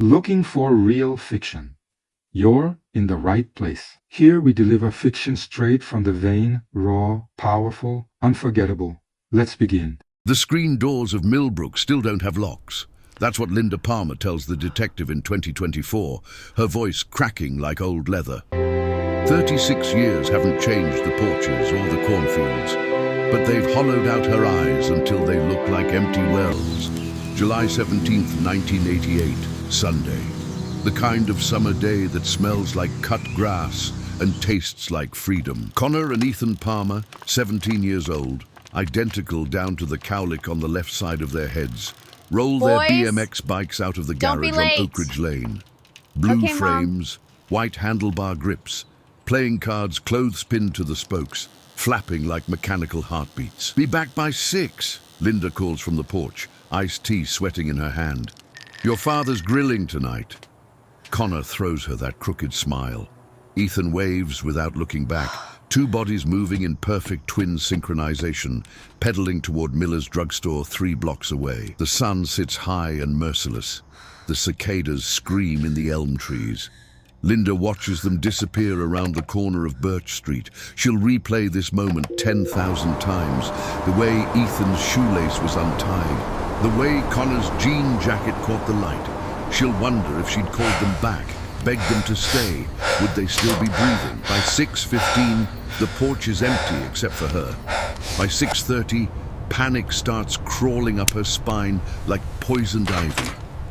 Looking for real fiction? You're in the right place. Here we deliver fiction straight from the vein, raw, powerful, unforgettable. Let's begin. The screen doors of Millbrook still don't have locks. That's what Linda Palmer tells the detective in 2024, her voice cracking like old leather. 36 years haven't changed the porches or the cornfields, but they've hollowed out her eyes until they look like empty wells. July 17th, 1988, Sunday. The kind of summer day that smells like cut grass and tastes like freedom. Connor and Ethan Palmer, 17 years old, identical down to the cowlick on the left side of their heads, roll their BMX bikes out of the garage on Oak Ridge Lane. Blue frames, white handlebar grips, playing cards clothes pinned to the spokes, flapping like mechanical heartbeats. Be back by 6, Linda calls from the porch, iced tea sweating in her hand. Your father's grilling tonight. Connor throws her that crooked smile. Ethan waves without looking back, two bodies moving in perfect twin synchronization, pedaling toward Miller's drugstore 3 blocks away. The sun sits high and merciless. The cicadas scream in the elm trees. Linda watches them disappear around the corner of Birch Street. She'll replay this moment 10,000 times. The way Ethan's shoelace was untied, the way Connor's jean jacket caught the light. She'll wonder if she'd called them back, begged them to stay. Would they still be breathing? By 6:15, the porch is empty except for her. By 6:30, panic starts crawling up her spine like poisoned ivy.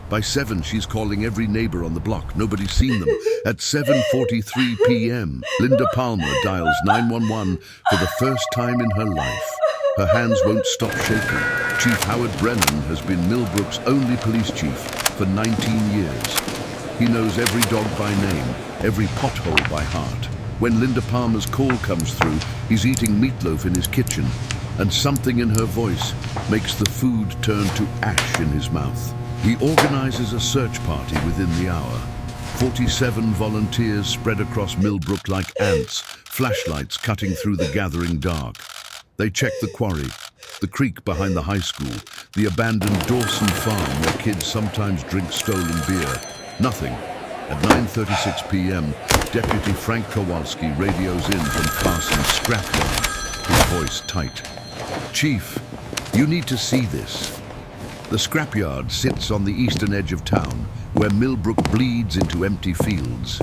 By 7, she's calling every neighbor on the block. Nobody's seen them. At 7:43 p.m., Linda Palmer dials 911 for the first time in her life. Her hands won't stop shaking. Chief Howard Brennan has been Millbrook's only police chief for 19 years. He knows every dog by name, every pothole by heart. When Linda Palmer's call comes through, he's eating meatloaf in his kitchen, and something in her voice makes the food turn to ash in his mouth. He organizes a search party within the hour. 47 volunteers spread across Millbrook like ants, flashlights cutting through the gathering dark. They check the quarry, the creek behind the high school, the abandoned Dawson farm where kids sometimes drink stolen beer. Nothing. At 9:36 p.m., Deputy Frank Kowalski radios in from Carson's scrapyard, his voice tight. Chief, you need to see this. The scrapyard sits on the eastern edge of town, where Millbrook bleeds into empty fields.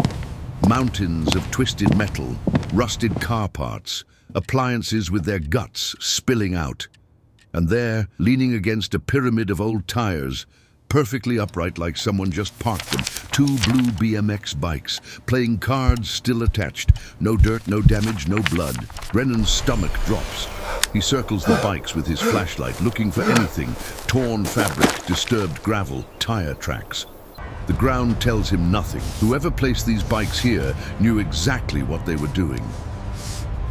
Mountains of twisted metal, rusted car parts, appliances with their guts spilling out. And there, leaning against a pyramid of old tires, perfectly upright like someone just parked them, 2 blue BMX bikes, playing cards still attached. No dirt, no damage, no blood. Brennan's stomach drops. He circles the bikes with his flashlight, looking for anything. Torn fabric, disturbed gravel, tire tracks. The ground tells him nothing. Whoever placed these bikes here knew exactly what they were doing.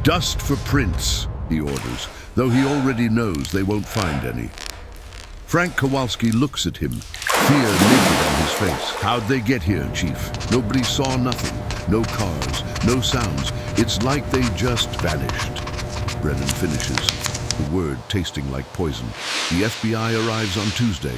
Dust for prints, he orders, though he already knows they won't find any. Frank Kowalski looks at him, fear naked on his face. How'd they get here, Chief? Nobody saw nothing. No cars, no sounds. It's like they just vanished. Brennan finishes, the word tasting like poison. The FBI arrives on Tuesday.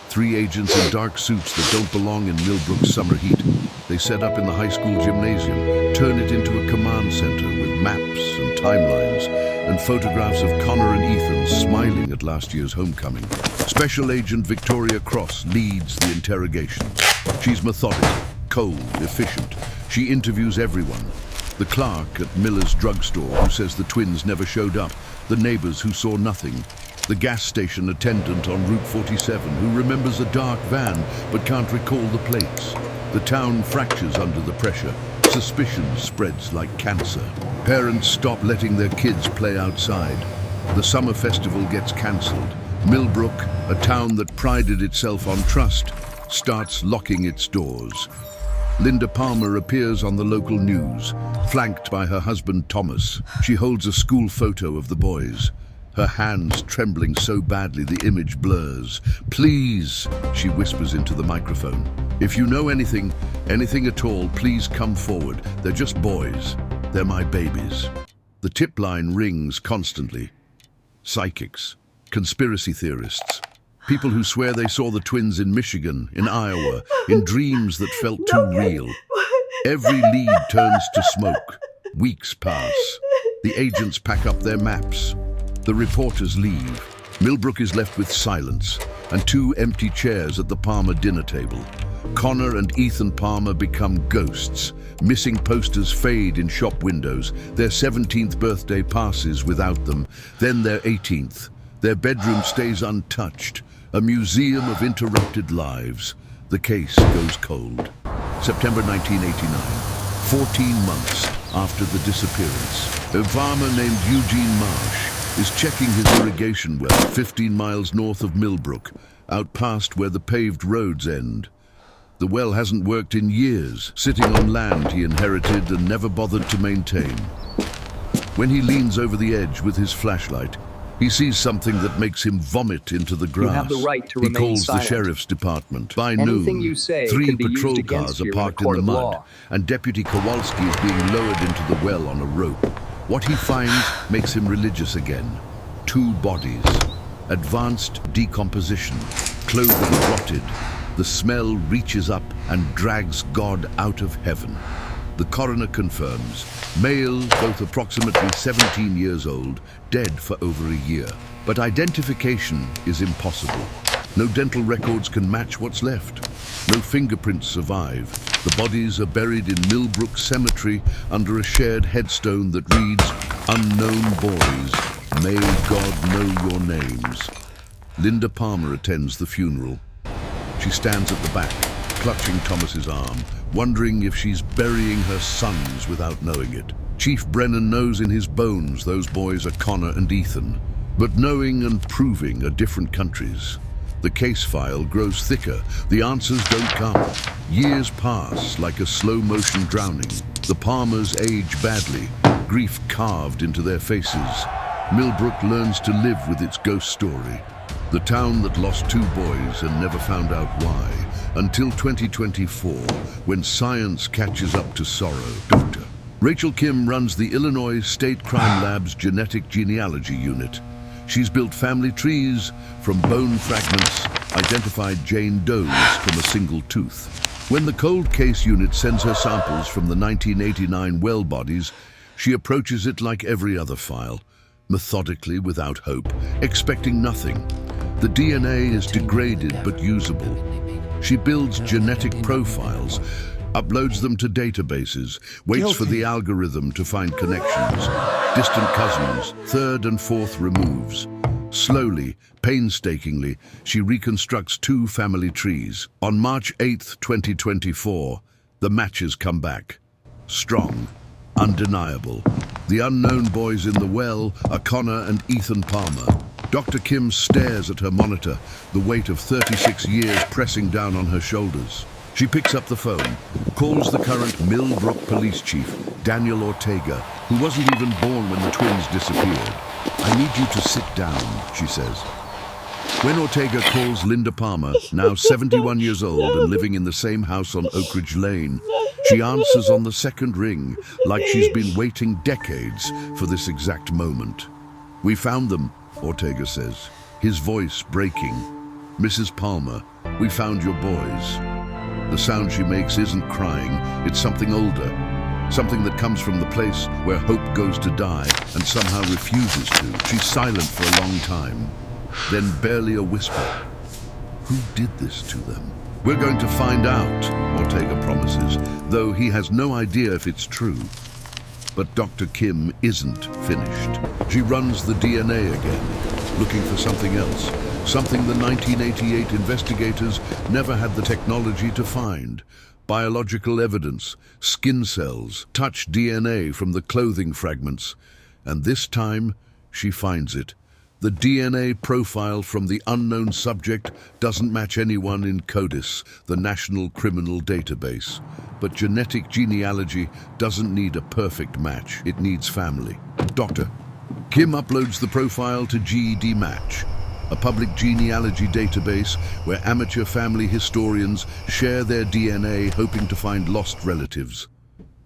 3 agents in dark suits that don't belong in Millbrook's summer heat. They set up in the high school gymnasium, turn it into a command center with maps and timelines, and photographs of Connor and Ethan smiling at last year's homecoming. Special Agent Victoria Cross leads the interrogation. She's methodical, cold, efficient. She interviews everyone. The clerk at Miller's drugstore who says the twins never showed up, the neighbors who saw nothing, the gas station attendant on Route 47 who remembers a dark van but can't recall the plates. The town fractures under the pressure. Suspicion spreads like cancer. Parents stop letting their kids play outside. The summer festival gets cancelled. Millbrook, a town that prided itself on trust, starts locking its doors. Linda Palmer appears on the local news, flanked by her husband Thomas. She holds a school photo of the boys, her hands trembling so badly the image blurs. Please, she whispers into the microphone. If you know anything at all, please come forward. They're just boys. They're my babies. The tip line rings constantly. Psychics, conspiracy theorists, People who swear they saw the twins in Michigan, in Iowa, in dreams that felt too real. Every lead turns to smoke. Weeks pass. The agents pack up their maps. The reporters leave. Millbrook is left with silence and 2 empty chairs at the Palmer dinner table. Connor and Ethan Palmer become ghosts. Missing posters fade in shop windows. Their 17th birthday passes without them, then their 18th. Their bedroom stays untouched, a museum of interrupted lives. The case goes cold. September 1989, 14 months after the disappearance. A farmer named Eugene Marsh is checking his irrigation well 15 miles north of Millbrook, out past where the paved roads end. The well hasn't worked in years, sitting on land he inherited and never bothered to maintain. When he leans over the edge with his flashlight, he sees something that makes him vomit into the grass. You have the right to He remain calls silent. the sheriff's department. By Anything noon, you say 3 could be used patrol against cars are you in a parked in court the of mud, law. and Deputy Kowalski is being lowered into the well on a rope. What he finds makes him religious again. 2 bodies. Advanced decomposition. Clothing rotted. The smell reaches up and drags God out of heaven. The coroner confirms. Male, both approximately 17 years old, dead for over a year. But identification is impossible. No dental records can match what's left. No fingerprints survive. The bodies are buried in Millbrook Cemetery under a shared headstone that reads, "Unknown boys, may God know your names." Linda Palmer attends the funeral. She stands at the back, clutching Thomas's arm, wondering if she's burying her sons without knowing it. Chief Brennan knows in his bones those boys are Connor and Ethan. But knowing and proving are different countries. The case file grows thicker. The answers don't come. Years pass like a slow-motion drowning. The Palmers age badly, grief carved into their faces. Millbrook learns to live with its ghost story. The town that lost 2 boys and never found out why, until 2024, when science catches up to sorrow. Dr. Rachel Kim runs the Illinois State Crime Lab's Genetic Genealogy Unit. She's built family trees from bone fragments, identified Jane Does from a single tooth. When the cold case unit sends her samples from the 1989 well bodies, she approaches it like every other file, methodically without hope, expecting nothing. The DNA is degraded but usable. She builds genetic profiles, uploads them to databases, waits for the algorithm to find connections, distant cousins, 3rd and 4th removes. Slowly, painstakingly, she reconstructs 2 family trees. On March 8, 2024, the matches come back. Strong, undeniable. The unknown boys in the well are Connor and Ethan Palmer. Dr. Kim stares at her monitor, the weight of 36 years pressing down on her shoulders. She picks up the phone, calls the current Millbrook police chief, Daniel Ortega, who wasn't even born when the twins disappeared. "I need you to sit down," she says. When Ortega calls Linda Palmer, now 71 years old and living in the same house on Oak Ridge Lane, she answers on the 2nd ring, like she's been waiting decades for this exact moment. "We found them," Ortega says, his voice breaking. "Mrs. Palmer, we found your boys." The sound she makes isn't crying, it's something older. Something that comes from the place where hope goes to die and somehow refuses to. She's silent for a long time. Then barely a whisper. "Who did this to them?" "We're going to find out," Ortega promises, though he has no idea if it's true. But Dr. Kim isn't finished. She runs the DNA again, looking for something else. Something the 1988 investigators never had the technology to find. Biological evidence, skin cells, touch DNA from the clothing fragments. And this time, she finds it. The DNA profile from the unknown subject doesn't match anyone in CODIS, the National Criminal Database. But genetic genealogy doesn't need a perfect match. It needs family. Dr. Kim uploads the profile to GED Match, a public genealogy database where amateur family historians share their DNA hoping to find lost relatives.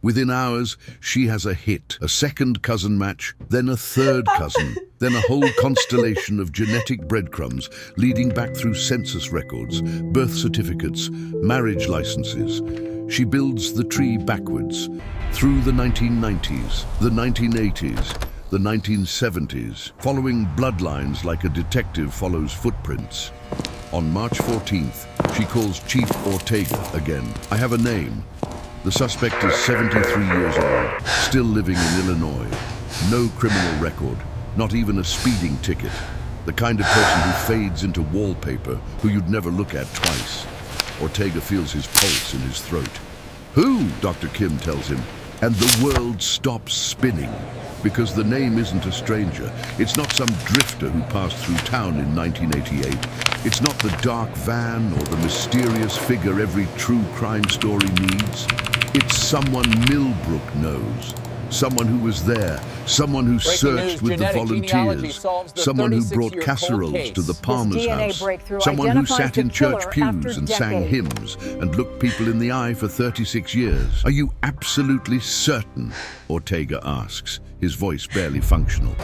Within hours, she has a hit, a second cousin match, then a third cousin, then a whole constellation of genetic breadcrumbs leading back through census records, birth certificates, marriage licenses. She builds the tree backwards, through the 1990s, the 1980s, the 1970s, following bloodlines like a detective follows footprints. On March 14th, she calls Chief Ortega again. I have a name. The suspect is 73 years old, still living in Illinois. No criminal record, not even a speeding ticket. The kind of person who fades into wallpaper, who you'd never look at twice. Ortega feels his pulse in his throat. Who? Dr. Kim tells him. And the world stops spinning. Because the name isn't a stranger. It's not some drifter who passed through town in 1988. It's not the dark van or the mysterious figure every true crime story needs. It's someone Millbrook knows. Someone who was there. Someone who searched with the volunteers. Someone who brought casseroles to the Palmer's house. Someone who sat in church pews and sang hymns and looked people in the eye for 36 years. Are you absolutely certain? Ortega asks, his voice barely functional.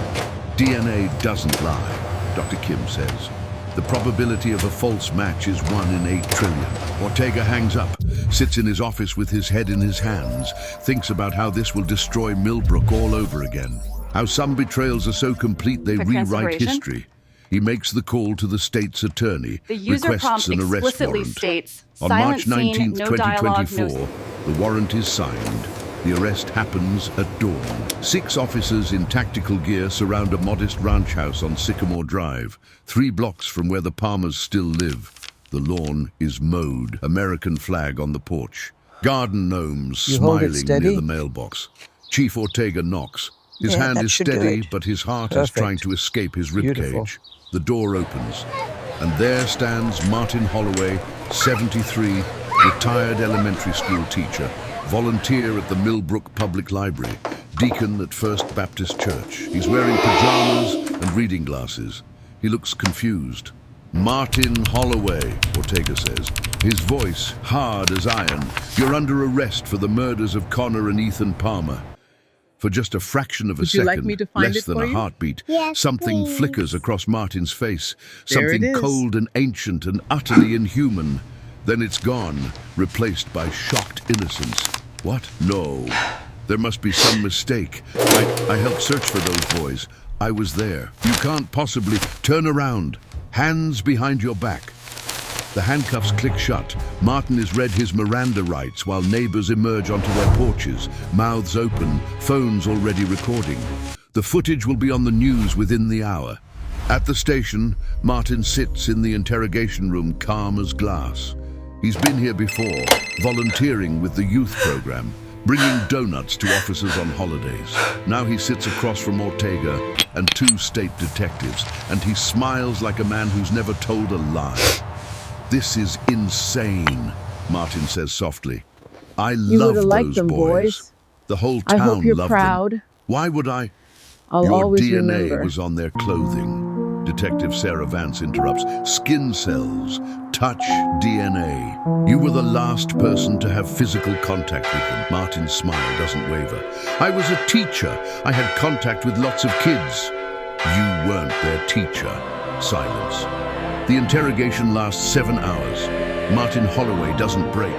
DNA doesn't lie, Dr. Kim says. The probability of a false match is 1 in 8 trillion. Ortega hangs up, sits in his office with his head in his hands, thinks about how this will destroy Millbrook all over again. How some betrayals are so complete they rewrite history. He makes the call to the state's attorney, requests an arrest warrant. On March 19, 2024, the warrant is signed. The arrest happens at dawn. 6 officers in tactical gear surround a modest ranch house on Sycamore Drive, 3 blocks from where the Palmers still live. The lawn is mowed, American flag on the porch. Garden gnomes smiling near the mailbox. Chief Ortega knocks. His hand is steady, but his heart is trying to escape his ribcage. The door opens, and there stands Martin Holloway, 73, retired elementary school teacher. Volunteer at the Millbrook Public Library, deacon at First Baptist Church. He's wearing pajamas and reading glasses. He looks confused. Martin Holloway, Ortega says, his voice hard as iron. You're under arrest for the murders of Connor and Ethan Palmer. For just a fraction of a second, less than a heartbeat, something flickers across Martin's face. Something cold and ancient and utterly inhuman. Then it's gone, replaced by shocked innocence. What? No. There must be some mistake. I helped search for those boys. I was there. You can't possibly... Turn around. Hands behind your back. The handcuffs click shut. Martin is read his Miranda rights while neighbors emerge onto their porches, mouths open, phones already recording. The footage will be on the news within the hour. At the station, Martin sits in the interrogation room, calm as glass. He's been here before, volunteering with the youth program, bringing donuts to officers on holidays. Now he sits across from Ortega and 2 state detectives, and he smiles like a man who's never told a lie. This is insane, Martin says softly. I love those boys. The whole town loved them. I hope you're proud. Why would I? Your DNA was on their clothing. Detective Sarah Vance interrupts. Skin cells, touch DNA. You were the last person to have physical contact with them. Martin's smile doesn't waver. I was a teacher. I had contact with lots of kids. You weren't their teacher. Silence. The interrogation lasts 7 hours. Martin Holloway doesn't break.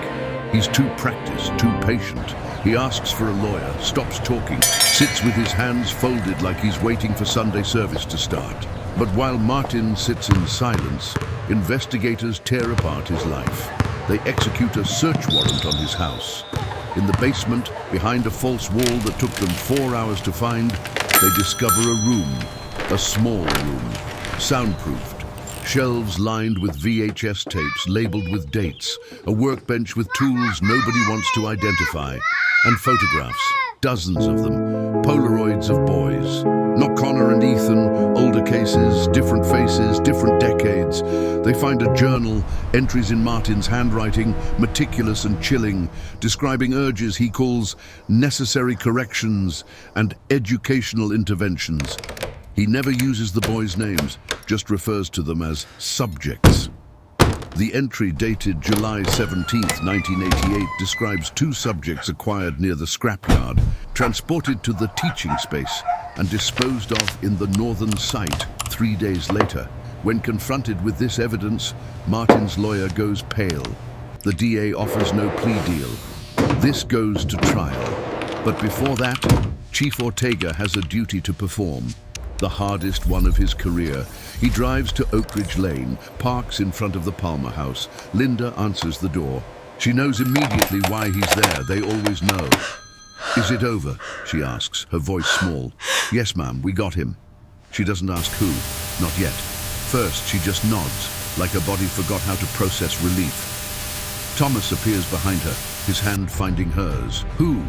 He's too practiced, too patient. He asks for a lawyer, stops talking, sits with his hands folded like he's waiting for Sunday service to start. But while Martin sits in silence, investigators tear apart his life. They execute a search warrant on his house. In the basement, behind a false wall that took them 4 hours to find, they discover a room, a small room, soundproofed. Shelves lined with VHS tapes labeled with dates, a workbench with tools nobody wants to identify, and photographs, dozens of them, Polaroids of boys. Not Connor and Ethan, older cases, different faces, different decades. They find a journal, entries in Martin's handwriting, meticulous and chilling, describing urges he calls necessary corrections and educational interventions. He never uses the boys' names, just refers to them as subjects. The entry dated July 17, 1988 describes two subjects acquired near the scrapyard, transported to the teaching space and disposed of in the northern site 3 days later. When confronted with this evidence, Martin's lawyer goes pale. The DA offers no plea deal. This goes to trial. But before that, Chief Ortega has a duty to perform. The hardest one of his career. He drives to Oak Ridge Lane, parks in front of the Palmer house. Linda answers the door. She knows immediately why he's there. They always know. "Is it over?" she asks, her voice small. "Yes, ma'am, we got him." She doesn't ask who. Not yet. First, she just nods, like her body forgot how to process relief. Thomas appears behind her, his hand finding hers. "Who?"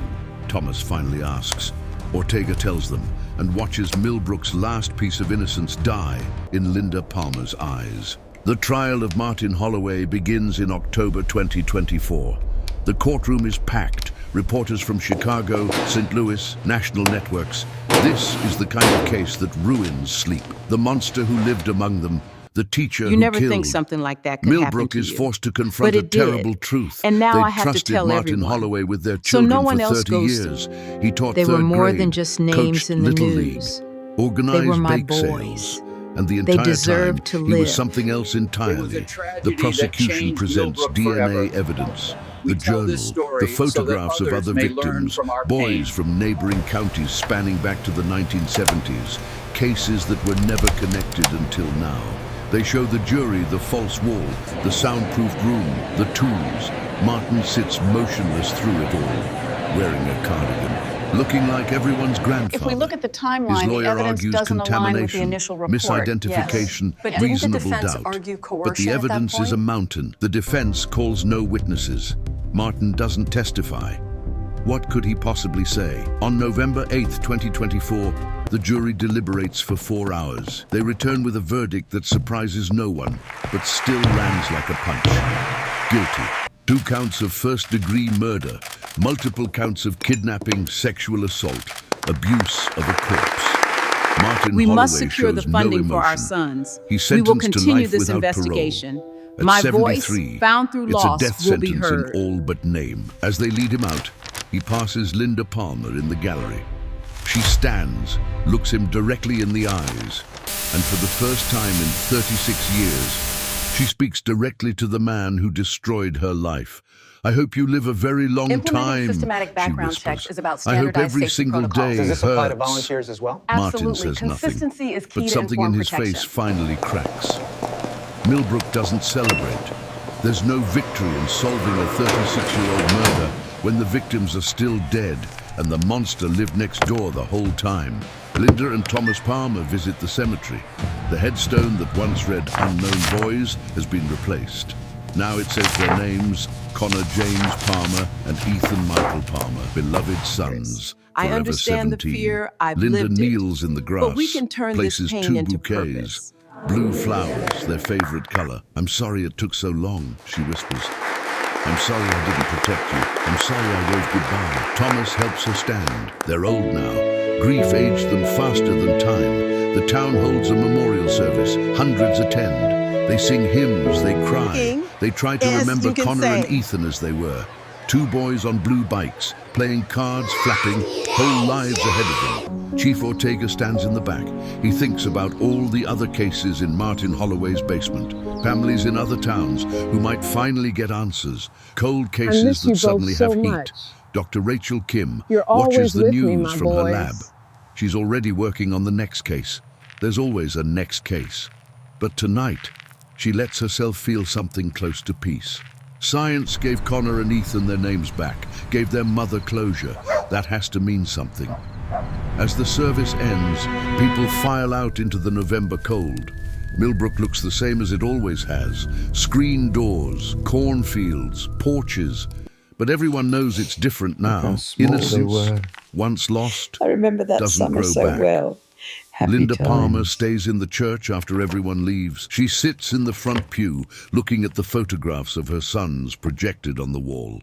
Thomas finally asks. Ortega tells them, and watches Millbrook's last piece of innocence die in Linda Palmer's eyes. The trial of Martin Holloway begins in October 2024. The courtroom is packed. Reporters from Chicago, St. Louis, national networks. This is the kind of case that ruins sleep. The monster who lived among them, the teacher who killed. You never think something like that could happen Millbrook to is you. forced to confront a terrible truth. And now I have to trusted tell Martin everyone. Holloway with their So children no one for else 30 goes years. He taught They third were more grade, than just names coached in the Little news. League, organized They were my bake boys. sales. And the They entire deserve time, to he was live. something else entirely. tragedy The prosecution that presents changed DNA Millbrook forever. evidence, We the tell journal, this story the so that photographs of others other may learn victims, from our boys pain. from neighboring counties spanning back to the 1970s, cases that were never connected until now. They show the jury the false wall, the soundproofed room, the tools. Martin sits motionless through it all, wearing a cardigan, looking like everyone's grandfather. If we look at the His timeline, the lawyer evidence argues doesn't align with the contamination, initial report. misidentification, Yes. But didn't the reasonable defense doubt. argue But coercion the at that evidence is a point? mountain. The defense calls no witnesses. Martin doesn't testify. What could he possibly say? On November 8, 2024, the jury deliberates for 4 hours. They return with a verdict that surprises no one, but still lands like a punch. Guilty. 2 counts of first-degree murder, multiple counts of kidnapping, sexual assault, abuse of a corpse. Martin We Holloway must secure the shows funding no for our emotion. sons. He's We will sentenced to continue life this without investigation. parole. At My 73, voice, found through it's loss, a death will be sentence heard. in all but name. As they lead him out, he passes Linda Palmer in the gallery. She stands, looks him directly in the eyes, and for the first time in 36 years, she speaks directly to the man who destroyed her life. "I hope you live a very long Implementing time," systematic she background whispers. checks is about "I hope standardized every safety single protocols. day Does this apply to hurts." volunteers as well? Martin Absolutely. says nothing, Consistency is key but to something in informed his face protection. finally cracks. Millbrook doesn't celebrate. There's no victory in solving a 36-year-old murder when the victims are still dead and the monster lived next door the whole time. Linda and Thomas Palmer visit the cemetery. The headstone that once read "Unknown Boys" has been replaced. Now it says their names, Connor James Palmer and Ethan Michael Palmer, beloved sons. I forever understand the 17. fear. I've Linda lived it. kneels in the grass, But we can turn this places pain 2 into bouquets. purpose. Blue flowers, their favorite color. "I'm sorry it took so long," she whispers. "I'm sorry I didn't protect you. I'm sorry I waved goodbye." Thomas helps her stand. They're old now. Grief aged them faster than time. The town holds a memorial service. Hundreds attend. They sing hymns, they cry. They try to remember Connor and Ethan as they were. 2 boys on blue bikes, playing cards, flapping, whole lives ahead of them. Chief Ortega stands in the back. He thinks about all the other cases in Martin Holloway's basement. Families in other towns who might finally get answers. Cold cases that suddenly have heat. Dr. Rachel Kim watches the news from her lab. She's already working on the next case. There's always a next case. But tonight, she lets herself feel something close to peace. Science gave Connor and Ethan their names back, gave their mother closure. That has to mean something. As the service ends, people file out into the November cold. Millbrook looks the same as it always has. Screen doors, cornfields, porches. But everyone knows it's different now. Innocence, once lost, I remember that doesn't summer grow so back. well. Happy Linda Palmer times. stays in the church after everyone leaves. She sits in the front pew, looking at the photographs of her sons projected on the wall.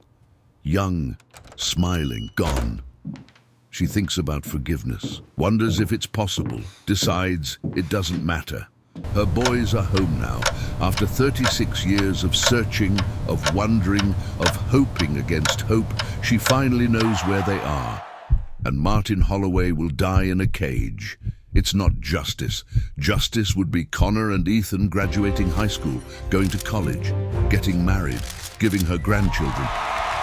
Young, smiling, gone. She thinks about forgiveness, wonders if it's possible, decides it doesn't matter. Her boys are home now, after 36 years of searching, of wondering, of hoping against hope. She finally knows where they are. And Martin Holloway will die in a cage. It's not justice. Justice would be Connor and Ethan graduating high school, going to college, getting married, giving her grandchildren.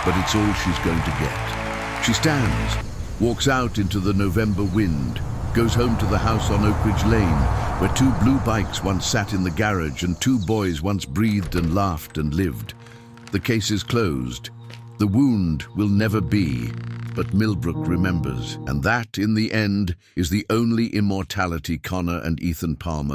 But it's all she's going to get. She stands, walks out into the November wind, goes home to the house on Oak Ridge Lane, where two blue bikes once sat in the garage and two boys once breathed and laughed and lived. The case is closed. The wound will never be, but Millbrook remembers, and that, in the end, is the only immortality Connor and Ethan Palmer